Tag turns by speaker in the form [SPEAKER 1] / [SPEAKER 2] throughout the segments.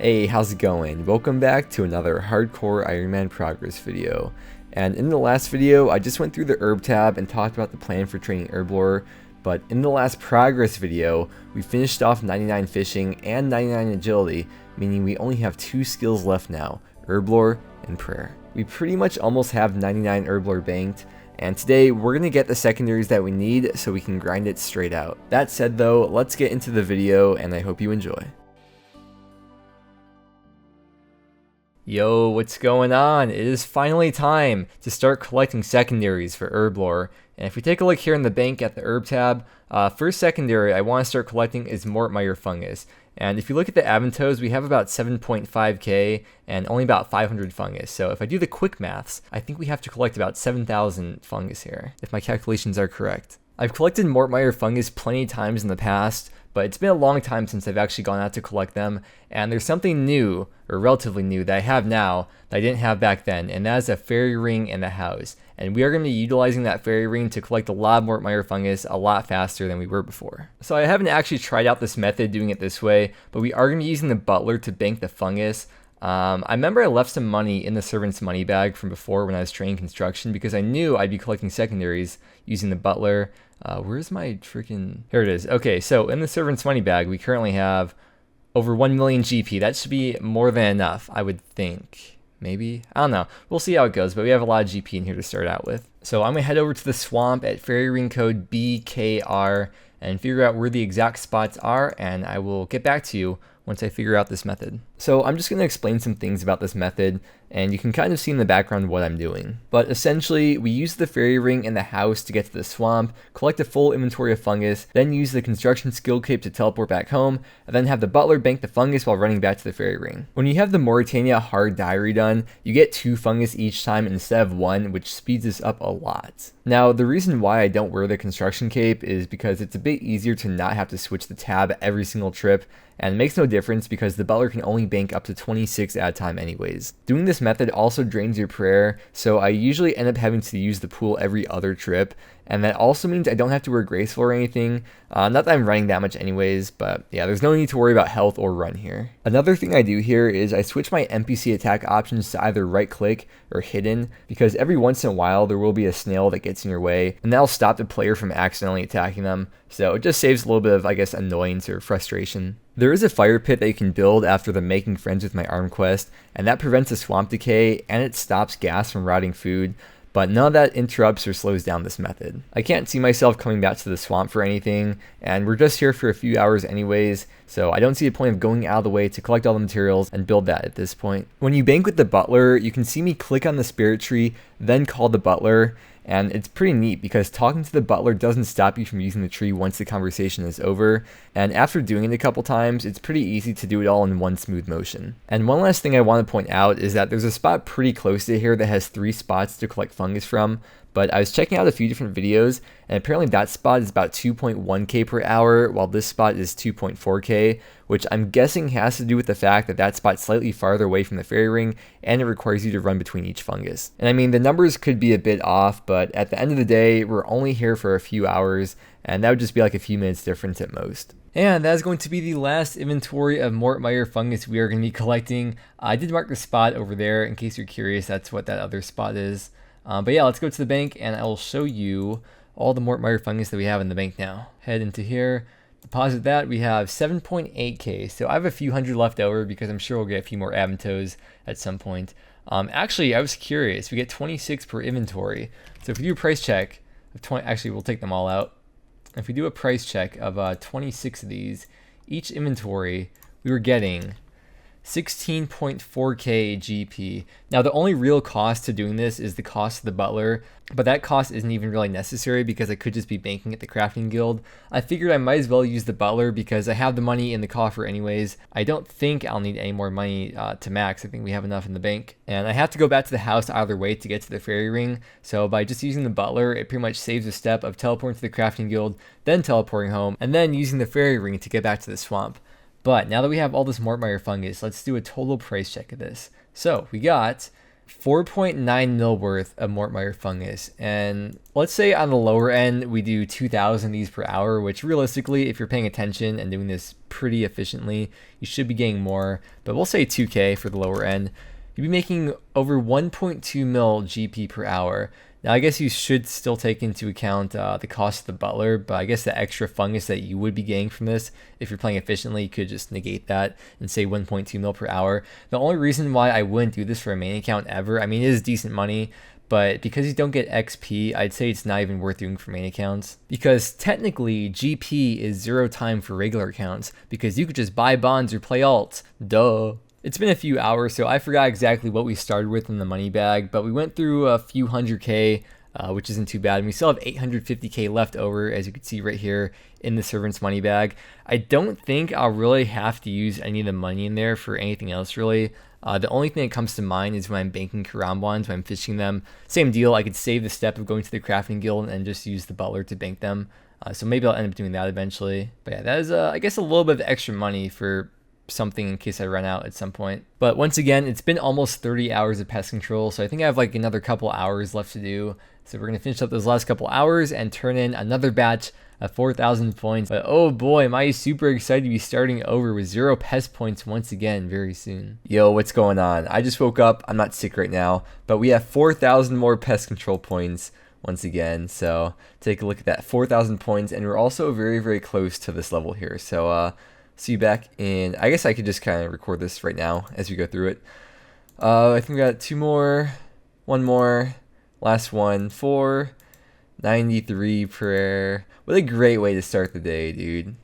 [SPEAKER 1] Hey, how's it going? Welcome back to another hardcore Iron Man progress video. And in the last video, I just went through the herb tab and talked about the plan for training Herblore. But in the last progress video, we finished off 99 fishing and 99 agility, meaning we only have 2 skills left now, Herblore and prayer. We pretty much almost have 99 Herblore banked, and today we're going to get the secondaries that we need so we can grind it straight out. That said though, let's get into the video and I hope you enjoy. Yo, what's going on? It is finally time to start collecting secondaries for Herblore. And if we take a look here in the bank at the herb tab, first secondary I want to start collecting is mort, myre, fungus. And if you look at the avantos, we have about 7.5k and only about 500 fungus. So if I do the quick maths, I think we have to collect about 7,000 fungus here, if my calculations are correct. I've collected mort, myre, fungus plenty of times in the past, but it's been a long time since I've actually gone out to collect them, and there's something new, or relatively new, that I have now that I didn't have back then, and that is a fairy ring in the house. And we are going to be utilizing that fairy ring to collect a lot of mort, myre, fungus a lot faster than we were before. So I haven't actually tried out this method doing it this way, but we are going to be using the butler to bank the fungus. I remember I left some money in the servant's money bag from before when I was training construction because I knew I'd be collecting secondaries using the butler. Where's my freaking... Here it is. Okay, so in the servant's money bag, we currently have over 1 million GP. That should be more than enough, I would think. Maybe? I don't know. We'll see how it goes, but we have a lot of GP in here to start out with. So I'm going to head over to the swamp at fairy ring code BKR and figure out where the exact spots are, and I will get back to you once I figure out this method. So I'm just going to explain some things about this method, and you can kind of see in the background what I'm doing. But essentially, we use the fairy ring in the house to get to the swamp, collect a full inventory of fungus, then use the construction skill cape to teleport back home, and then have the butler bank the fungus while running back to the fairy ring. When you have the Mauritania hard diary done, you get 2 fungus each time instead of 1, which speeds this up a lot. Now, the reason why I don't wear the construction cape is because it's a bit easier to not have to switch the tab every single trip, and it makes no difference because the butler can only bank up to 26 at a time anyways. Doing this method also drains your prayer, so I usually end up having to use the pool every other trip, and that also means I don't have to wear graceful or anything. Not that I'm running that much anyways, but yeah, there's no need to worry about health or run here. Another thing I do here is I switch my NPC attack options to either right click or hidden, because every once in a while there will be a snail that gets in your way, and that'll stop the player from accidentally attacking them, so it just saves a little bit of, I guess, annoyance or frustration. There is a fire pit that you can build after the making friends with my arm quest, and that prevents the swamp decay and it stops gas from rotting food, but none of that interrupts or slows down this method. I can't see myself coming back to the swamp for anything, and we're just here for a few hours anyways, so I don't see a point of going out of the way to collect all the materials and build that at this point. When you bank with the butler, you can see me click on the spirit tree, then call the butler, and it's pretty neat because talking to the butler doesn't stop you from using the tree once the conversation is over, and after doing it a couple times, it's pretty easy to do it all in one smooth motion. And one last thing I want to point out is that there's a spot pretty close to here that has 3 spots to collect fungus from, but I was checking out a few different videos, and apparently that spot is about 2.1k per hour, while this spot is 2.4k, which I'm guessing has to do with the fact that that spot's slightly farther away from the fairy ring, and it requires you to run between each fungus. And I mean, the numbers could be a bit off, but at the end of the day, we're only here for a few hours, and that would just be like a few minutes difference at most. And that is going to be the last inventory of mort, myre, fungus we are going to be collecting. I did mark the spot over there, in case you're curious, that's what that other spot is. But yeah, let's go to the bank and I will show you all the mort, myre, fungus that we have in the bank now. Head into here, deposit that. We have 7.8k, so I have a few hundred left over because I'm sure we'll get a few more avantos at some point. Actually, I was curious. We get 26 per inventory. So if we do a price check of 20, actually we'll take them all out. If we do a price check of 26 of these, each inventory we were getting 16.4k GP. Now the only real cost to doing this is the cost of the butler, but that cost isn't even really necessary because I could just be banking at the crafting guild. I figured I might as well use the butler because I have the money in the coffer anyways. I don't think I'll need any more money to max. I think we have enough in the bank, and I have to go back to the house either way to get to the fairy ring, so by just using the butler it pretty much saves a step of teleporting to the crafting guild, then teleporting home, and then using the fairy ring to get back to the swamp. But now that we have all this mort, myre, fungus, let's do a total price check of this. So we got 4.9 mil worth of mort myre fungus. And let's say on the lower end, we do 2,000 of these per hour, which realistically, if you're paying attention and doing this pretty efficiently, you should be getting more. But we'll say 2K for the lower end. You'd be making over 1.2 mil GP per hour. Now, I guess you should still take into account the cost of the butler, but I guess the extra fungus that you would be getting from this, if you're playing efficiently, you could just negate that and say 1.2 mil per hour. The only reason why I wouldn't do this for a main account ever, I mean, it is decent money, but because you don't get XP, I'd say it's not even worth doing for main accounts. Because technically, GP is 0 time for regular accounts, because you could just buy bonds or play alts. Duh. It's been a few hours, so I forgot exactly what we started with in the money bag, but we went through a few 100K, which isn't too bad. And we still have 850K left over, as you can see right here in the servant's money bag. I don't think I'll really have to use any of the money in there for anything else, really. The only thing that comes to mind is when I'm banking Karambwans, when I'm fishing them. Same deal, I could save the step of going to the crafting guild and just use the butler to bank them. So maybe I'll end up doing that eventually. But yeah, that is, I guess, a little bit of extra money for something in case I run out at some point. But once again, it's been almost 30 hours of pest control, so I think I have like another couple hours left to do. So we're going to finish up those last couple hours and turn in another batch of 4,000 points. But oh boy, am I super excited to be starting over with 0 pest points once again very soon. Yo, what's going on? I just woke up. I'm not sick right now, but we have 4,000 more pest control points once again. So take a look at that, 4,000 points, and we're also very, very close to this level here. So see you back in, I guess I could just kind of record this right now as we go through it. I think we got 2 more, 1 more, last one, 493 prayer. What a great way to start the day, dude.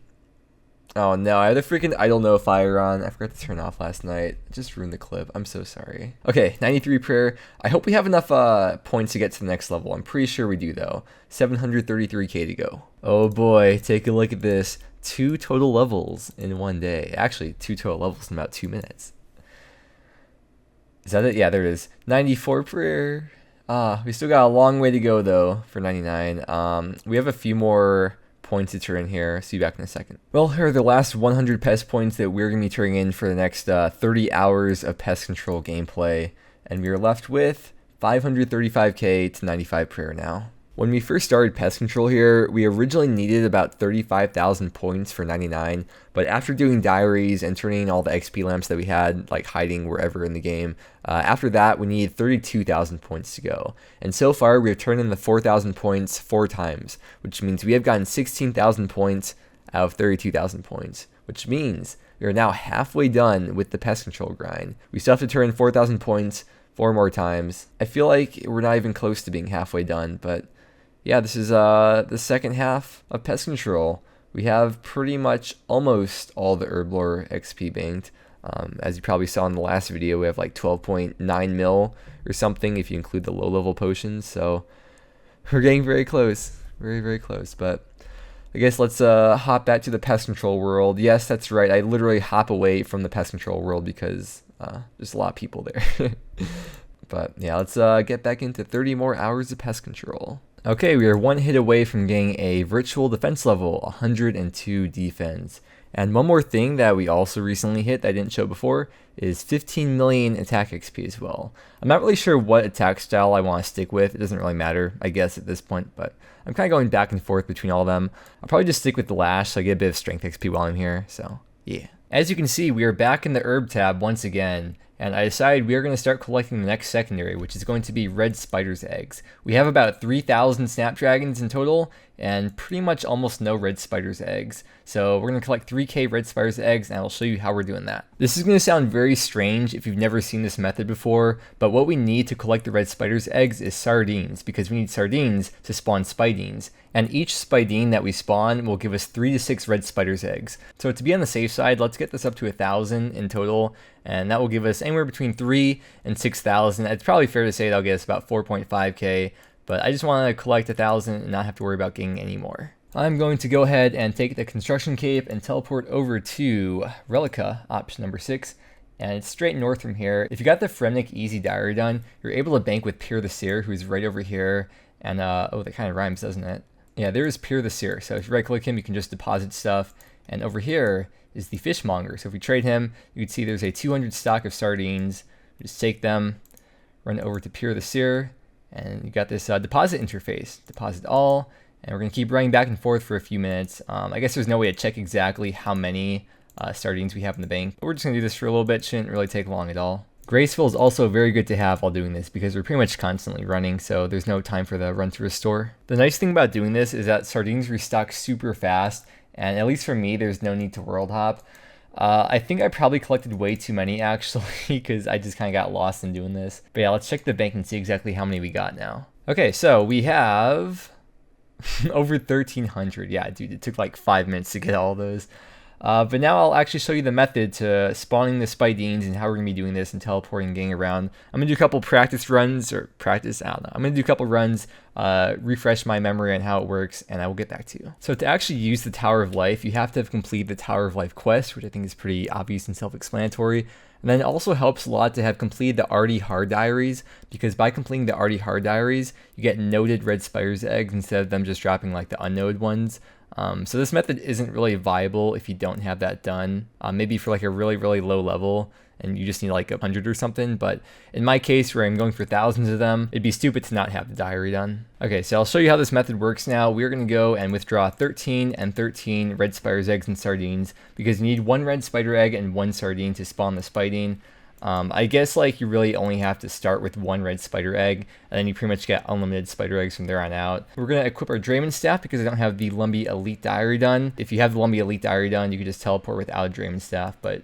[SPEAKER 1] Oh no, I had a freaking idle no fire on. I forgot to turn off last night. Just ruined the clip. I'm so sorry. Okay, 93 prayer. I hope we have enough points to get to the next level. I'm pretty sure we do though. 733K to go. Oh boy, take a look at this. 2 total levels in one day. Actually, 2 total levels in about 2 minutes. Is that it? Yeah, there it is. 94 prayer. We still got a long way to go though for 99. We have a few more points to turn here. See you back in a second. Well, here are the last 100 pest points that we're going to be turning in for the next 30 hours of pest control gameplay. And we are left with 535K to 95 prayer now. When we first started pest control here, we originally needed about 35,000 points for 99, but after doing diaries and turning in all the XP lamps that we had, like hiding wherever in the game, after that we needed 32,000 points to go. And so far we have turned in the 4,000 points 4 times, which means we have gotten 16,000 points out of 32,000 points, which means we are now halfway done with the pest control grind. We still have to turn in 4,000 points 4 more times. I feel like we're not even close to being halfway done, but yeah, this is the second half of pest control. We have pretty much almost all the Herblore XP banked. As you probably saw in the last video, we have like 12.9 mil or something if you include the low-level potions. So we're getting very close, very, very close. But I guess let's hop back to the pest control world. Yes, that's right. I literally hop away from the pest control world because there's a lot of people there. But yeah, let's get back into 30 more hours of pest control. Okay, we are 1 hit away from getting a virtual defense level, 102 defense. And one more thing that we also recently hit that I didn't show before is 15 million attack XP as well. I'm not really sure what attack style I want to stick with. It doesn't really matter, I guess, at this point, but I'm kind of going back and forth between all of them. I'll probably just stick with the lash so I get a bit of strength XP while I'm here, so yeah. As you can see, we are back in the herb tab once again. And I decided we are going to start collecting the next secondary, which is going to be red spider's eggs. We have about 3,000 snapdragons in total, and pretty much almost no red spider's eggs. So we're going to collect 3K red spider's eggs, and I'll show you how we're doing that. This is going to sound very strange if you've never seen this method before, but what we need to collect the red spider's eggs is sardines, because we need sardines to spawn spidines. And each spidine that we spawn will give us 3 to 6 red spider's eggs. So to be on the safe side, let's get this up to 1,000 in total, and that will give us anywhere between 3 and 6,000. It's probably fair to say that'll get us about 4.5K, but I just want to collect 1,000 and not have to worry about getting any more. I'm going to go ahead and take the construction cape and teleport over to Relica, option number 6, and it's straight north from here. If you got the Fremnik Easy Diary done, you're able to bank with Pierre the Seer, who's right over here, and oh, that kind of rhymes, doesn't it? Yeah, there is Pierre the Seer, so if you right click him, you can just deposit stuff, and over here is the fishmonger. So if we trade him, you can see there's a 200 stock of sardines. Just take them, run over to Pure the Seer, and you got this deposit interface, deposit all, and we're going to keep running back and forth for a few minutes. I guess there's no way to check exactly how many sardines we have in the bank, but we're just going to do this for a little bit. Shouldn't really take long at all. Graceful is also very good to have while doing this because we're pretty much constantly running, so there's no time for the run to restore. The nice thing about doing this is that sardines restock super fast, and at least for me, there's no need to world hop. I think I probably collected way too many actually because I just kind of got lost in doing this. But yeah, let's check the bank and see exactly how many we got now. Okay, so we have over 1,300. Yeah, dude, it took like 5 minutes to get all those. But now I'll actually show you the method to spawning the Spidines and how we're going to be doing this and teleporting and getting around. I'm going to do a couple practice runs, or practice, I don't know. I'm going to do a couple runs, refresh my memory on how it works, and I will get back to you. So to actually use the Tower of Life, you have to have completed the Tower of Life quest, which I think is pretty obvious and self-explanatory. And then it also helps a lot to have completed the Artie Hard Diaries, because by completing the Artie Hard Diaries, you get noded red spider's eggs instead of them just dropping like the unnoded ones. So this method isn't really viable if you don't have that done. Maybe for like a really, really low level and you just need like 100 or something. But in my case, where I'm going for thousands of them, it'd be stupid to not have the diary done. Okay, so I'll show you how this method works now. We're going to go and withdraw 13 and 13 red spider's eggs and sardines because you need 1 red spider egg and 1 sardine to spawn the Spidine. I guess like you really only have to start with 1 red spider egg, and then you pretty much get unlimited spider eggs from there on out. We're going to equip our Drayman Staff because I don't have the Lumbee Elite Diary done. If you have the Lumbee Elite Diary done, you can just teleport without a Drayman Staff, but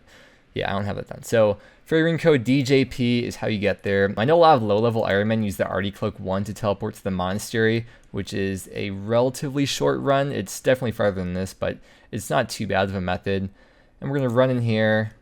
[SPEAKER 1] yeah, I don't have that done. So fairy code DJP is how you get there. I know a lot of low-level Ironmen use the Artie Cloak 1 to teleport to the monastery, which is a relatively short run. It's definitely farther than this, but it's not too bad of a method. And we're going to run in here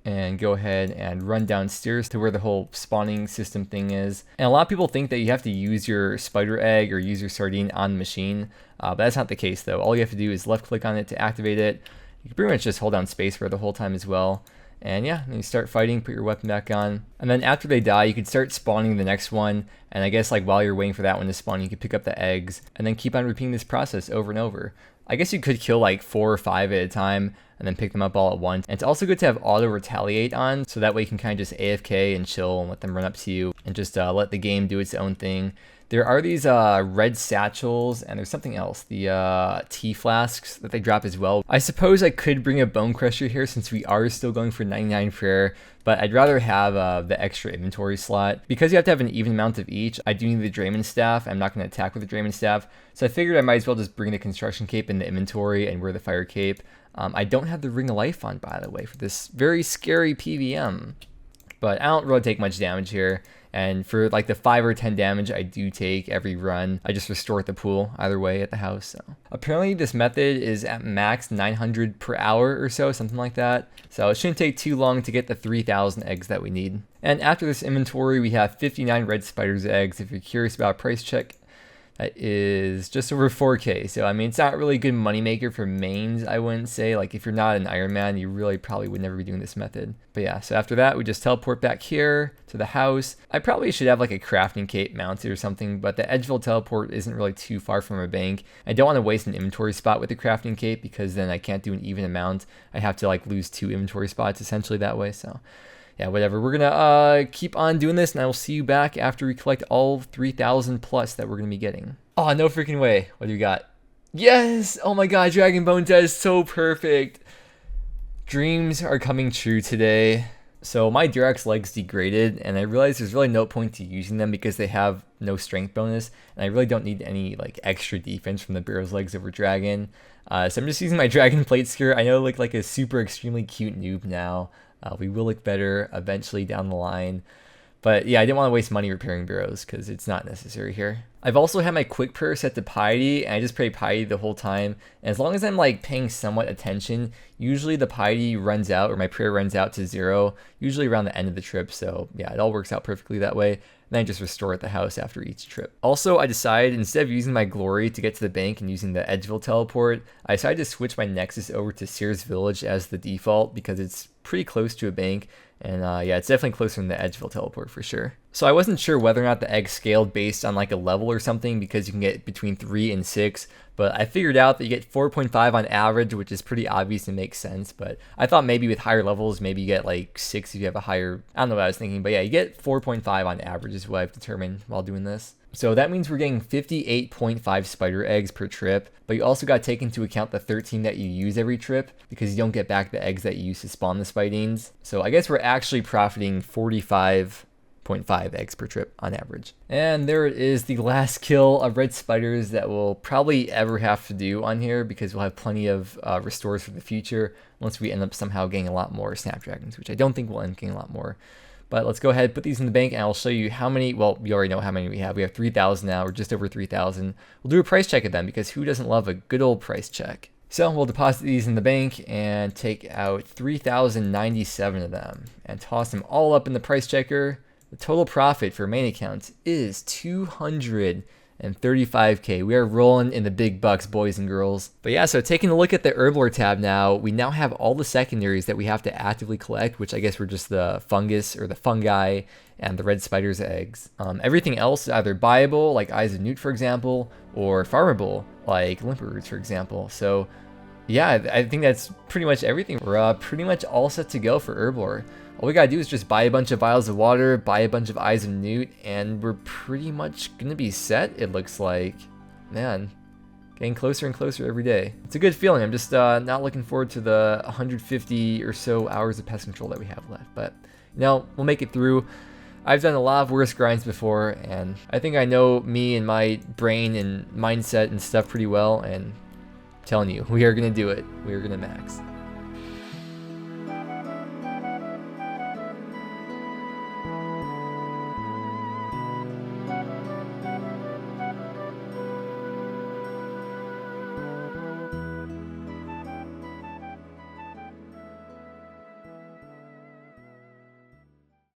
[SPEAKER 1] and go ahead and run downstairs to where the whole spawning system thing is. And a lot of people think that you have to use your spider egg or use your sardine on the machine, but that's not the case though. All you have to do is left click on it to activate it. You can pretty much just hold down spacebar the whole time as well. And yeah, then you start fighting, put your weapon back on. And then after they die, you can start spawning the next one. And I guess like while you're waiting for that one to spawn, you can pick up the eggs and then keep on repeating this process over and over. I guess you could kill like 4 or 5 at a time and then pick them up all at once. And it's also good to have auto retaliate on, so that way you can kind of just AFK and chill and let them run up to you and just let the game do its own thing. There are these red satchels, and there's something else, the tea flasks that they drop as well. I suppose I could bring a Bone Crusher here since we are still going for 99 prayer, but I'd rather have the extra inventory slot. Because you have to have an even amount of each, I do need the Drayman Staff. I'm not going to attack with the Drayman Staff, so I figured I might as well just bring the Construction Cape in the inventory and wear the Fire Cape. I don't have the Ring of Life on, by the way, for this very scary PVM, but I don't really take much damage here. And for like the 5 or 10 damage I do take every run, I just restore at the pool either way at the house. So apparently this method is at max 900 per hour or so, something like that. So it shouldn't take too long to get the 3,000 eggs that we need. And after this inventory, we have 59 red spider's eggs. If you're curious about a price check, that is just over 4K. So I mean, it's not really a good moneymaker for mains, I wouldn't say. Like if you're not an Iron Man, you really probably would never be doing this method. But yeah, so after that, we just teleport back here to the house. I probably should have like a crafting cape mounted or something, but the Edgeville teleport isn't really too far from a bank. I don't want to waste an inventory spot with the crafting cape because then I can't do an even amount. I have to like lose 2 inventory spots essentially that way. So yeah, whatever. We're gonna keep on doing this, and I will see you back after we collect all 3,000 plus that we're gonna be getting. Oh, no freaking way. What do we got? Yes! Oh my god, Dragon Bone Dead is so perfect. Dreams are coming true today. So my Durax legs degraded, and I realized there's really no point to using them because they have no strength bonus, and I really don't need any like extra defense from the Barrow's legs over Dragon. So I'm just using my Dragon Plate skirt. I know I look like a super extremely cute noob now. We will look better eventually down the line. But yeah, I didn't want to waste money repairing Barrows because it's not necessary here. I've also had my quick prayer set to Piety, and I just pray Piety the whole time. And as long as I'm like paying somewhat attention, usually the Piety runs out, or my prayer runs out to 0, usually around the end of the trip. So yeah, it all works out perfectly that way. And then I just restore at the house after each trip. Also, I decided instead of using my glory to get to the bank and using the Edgeville teleport, I decided to switch my Nexus over to Sears Village as the default because it's pretty close to a bank. And yeah, it's definitely closer than the Edgeville teleport for sure. So I wasn't sure whether or not the egg scaled based on like a level or something, because you can get between 3 and 6, but I figured out that you get 4.5 on average, which is pretty obvious and makes sense. But I thought maybe with higher levels, maybe you get like 6 if you have a higher, I don't know what I was thinking, but yeah, you get 4.5 on average is what I've determined while doing this. So that means we're getting 58.5 spider eggs per trip, but you also got to take into account the 13 that you use every trip, because you don't get back the eggs that you use to spawn the spidings. So I guess we're actually profiting 45.5 eggs per trip on average. And there it is, the last kill of red spiders that we'll probably ever have to do on here, because we'll have plenty of restores for the future once we end up somehow getting a lot more snapdragons, which I don't think we'll end up getting a lot more. But let's go ahead and put these in the bank, and I'll show you how many. Well, you already know how many we have. We have 3,000 now. We're just over 3,000. We'll do a price check of them, because who doesn't love a good old price check? So we'll deposit these in the bank and take out 3,097 of them and toss them all up in the price checker. The total profit for main accounts is 235k. We are rolling in the big bucks, boys and girls. But yeah, so taking a look at the Herblore tab now, we now have all the secondaries that we have to actively collect, which I guess were just the fungus or the fungi and the red spider's eggs. Everything else is either buyable, like Eyes of Newt, for example, or farmable, like Limper Roots, for example. So yeah, I think that's pretty much everything. We're pretty much all set to go for Herblore. All we gotta do is just buy a bunch of vials of water, buy a bunch of Eyes of Newt, and we're pretty much gonna be set, it looks like. Man, getting closer and closer every day. It's a good feeling. I'm just not looking forward to the 150 or so hours of pest control that we have left, but you know, we'll make it through. I've done a lot of worse grinds before, and I think I know me and my brain and mindset and stuff pretty well, and I'm telling you, we are gonna do it. We are gonna max.